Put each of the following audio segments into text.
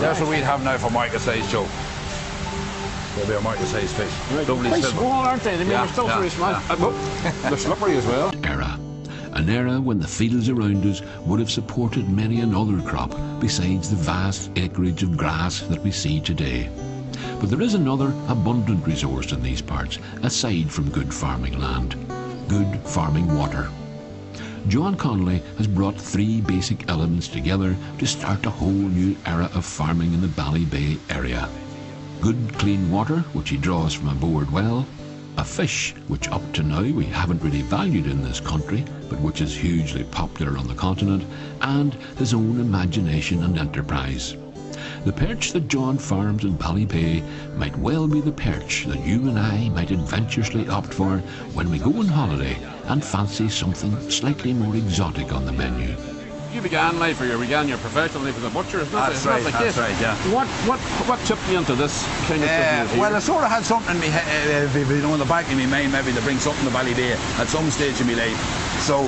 That's what we'd have now for market-sized, Joe. They'll be a market-sized fish. Right. Lovely Quite silver. small, aren't they? I mean, they're still very small. They're slippery as well. An era when the fields around us would have supported many another crop besides the vast acreage of grass that we see today. But there is another abundant resource in these parts, aside from good farming land: good farming water. John Connolly has brought three basic elements together to start a whole new era of farming in the Ballybay area. Good clean water, which he draws from a bored well, a fish which up to now we haven't really valued in this country, but which is hugely popular on the continent, and his own imagination and enterprise. The perch that John farms in Ballybay might well be the perch that you and I might adventurously opt for when we go on holiday and fancy something slightly more exotic on the menu. You began life, or you began your professional life as a butcher, isn't That's right, that's right, yeah. What tipped you into this kind of business? Well, I sort of had something in me, in the back of my mind, maybe to bring something to Ballybay at some stage in my life. So,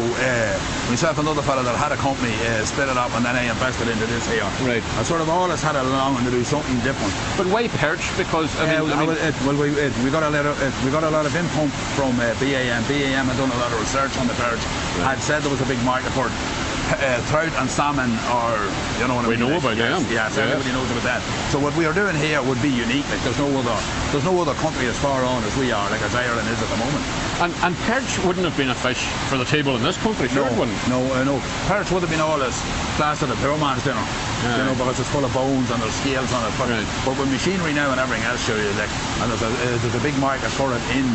myself and another fella that had a company split it up, and then I invested into this here. Right. I sort of always had it along and to do something different. But why perch? Because we got a lot of input from BAM. BAM had done a lot of research on the perch. Right. Had said there was a big market for it. Trout and salmon, or you know what I mean. We know about them. Yes, everybody knows about that. So what we are doing here would be unique. Like there's no other country as far on as we are, like as Ireland is at the moment. And perch wouldn't have been a fish for the table in this country, sure it wouldn't. No. Perch would have been all as class of the poor man's dinner. Yeah. You know, because it's full of bones and there's scales on it. But with machinery now and everything else, sure, like, and there's a big market for it in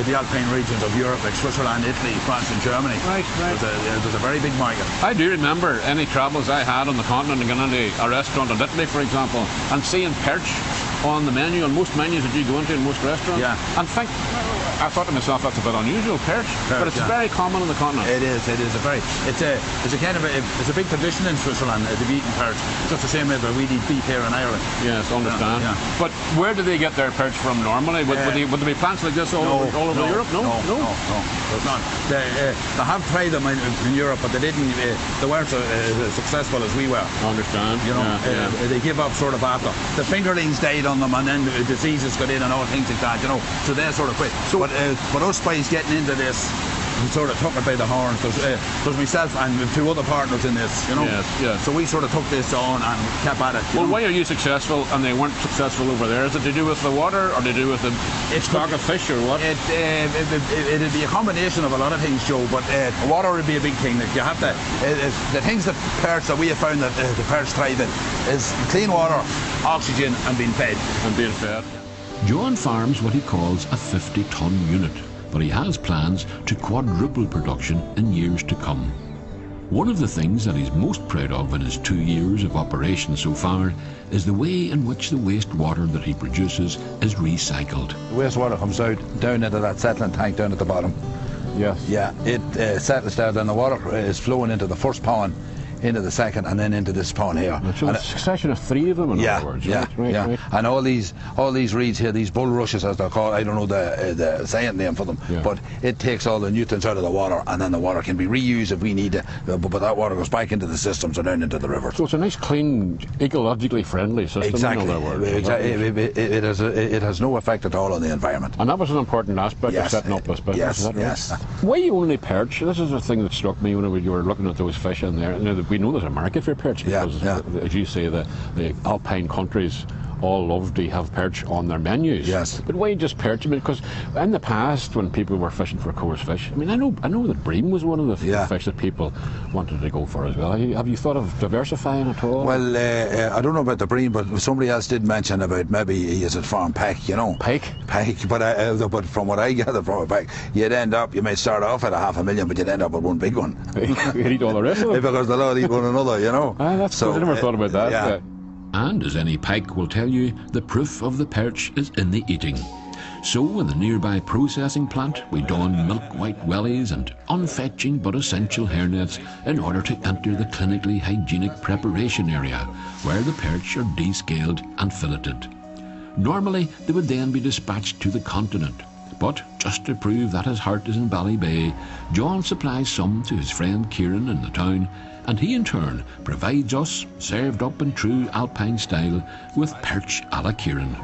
the Alpine regions of Europe, like Switzerland, Italy, France and Germany. Right. There's a very big market. I do remember any travels I had on the continent and going into a restaurant in Italy, for example, and seeing perch on the menu, on most menus that you go into in most restaurants. Yeah. And I thought to myself, that's a bit unusual, perch, but it's very common on the continent. It is it's a big tradition in Switzerland to be eating perch, just the same way that we eat beef here in Ireland. Yes, understand. Yeah. But where do they get their perch from normally? Would there be plants like this all over Europe? No, there's not. They have tried them in Europe, but they weren't so successful as we were. I understand. You know, they give up sort of after the fingerlings died on them, and then the diseases got in and all things like that. You know, so they sort of quit. So, but us guys getting into this, we sort of took it by the horns. There's myself and two other partners in this, you know. Yes. So we sort of took this on and kept at it. Well, why are you successful and they weren't successful over there? Is it to do with the water, or to do with the stock of fish, or what? It'd be a combination of a lot of things, Joe. But water would be a big thing. That you have to. The things that perch that we have found that the perch thrive in is clean water, oxygen, and being fed. John farms what he calls a 50-ton unit, but he has plans to quadruple production in years to come. One of the things that he's most proud of in his 2 years of operation so far is the way in which the wastewater that he produces is recycled. The wastewater comes out down into that settling tank down at the bottom. Yes. Yeah, it settles there, then the water is flowing into the first pond, into the second, and then into this pond here. So it's a succession of three of them, in other words. Right. And all these reeds here, these bulrushes as they're called, I don't know the science name for them, but it takes all the nutrients out of the water, and then the water can be reused if we need it, but that water goes back into the systems and down into the rivers. So it's a nice, clean, ecologically friendly system. Exactly. In other words. Exactly. It has no effect at all on the environment. And that was an important aspect of setting up this business. Yes, is that right? Yes. Why only perch? This is the thing that struck me when you were looking at those fish in there. We know there's a market for perch because, as you say, the alpine countries all love to have perch on their menus. Yes. But why just perch? I mean, because in the past, when people were fishing for coarse fish, I mean, I know that bream was one of the fish that people wanted to go for as well. Have you thought of diversifying at all? Well, I don't know about the bream, but somebody else did mention about maybe he is at farm pike, you know. Pike? Pike, but from what I gather from a pike, you may start off at $500,000, but you'd end up with one big one. You'd eat all the rest of them? Because they'll all eat one another, you know. That's good. I never thought about that. Yeah. And as any pike will tell you, the proof of the perch is in the eating. So in the nearby processing plant, we don milk-white wellies and unfetching but essential hairnets in order to enter the clinically hygienic preparation area, where the perch are descaled and filleted. Normally, they would then be dispatched to the continent, But just to prove that his heart is in Ballybay, John supplies some to his friend Kieran in the town, and he in turn provides us, served up in true alpine style, with perch a la Kieran.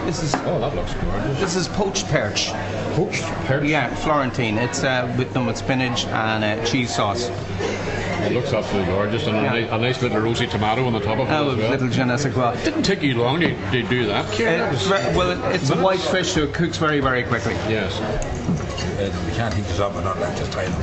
Oh, that looks gorgeous. This is poached perch. Poached perch? Yeah, Florentine. It's done with spinach and cheese sauce. It looks absolutely gorgeous, and a nice little rosy tomato on the top of it as well. Little je ne sais quoi. Didn't take you long to do that, Kieran. It's a white fish, so it cooks very, very quickly. Yes. We can't heat this up and not like just try them.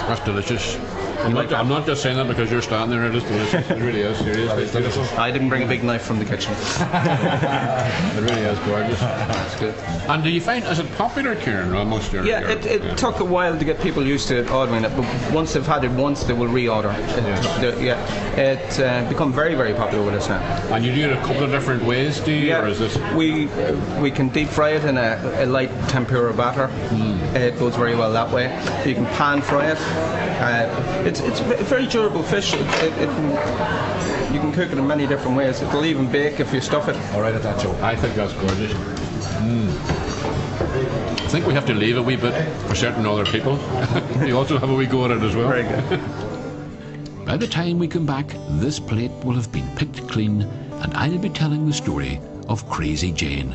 That's delicious. I'm not just saying that because you're standing there. It is delicious. It really is. Seriously, it's beautiful. I didn't bring a big knife from the kitchen. It really is gorgeous. That's good. And do you find, is it popular, Kieran, amongst your... Yeah, it took a while to get people used to ordering it, but once they've had it once, they will reorder. It's become very, very popular with us now. And you do it a couple of different ways, do you? Yeah, or is this... we can deep fry it in a light tempura batter. It goes very well that way. You can pan fry it. It's a very durable fish. You can cook it in many different ways. It'll even bake if you stuff it. All right at that, Joe. I think that's gorgeous. I think we have to leave a wee bit for certain other people. We also have a wee go at it as well. Very good. By the time we come back, this plate will have been picked clean, and I'll be telling the story of Crazy Jane.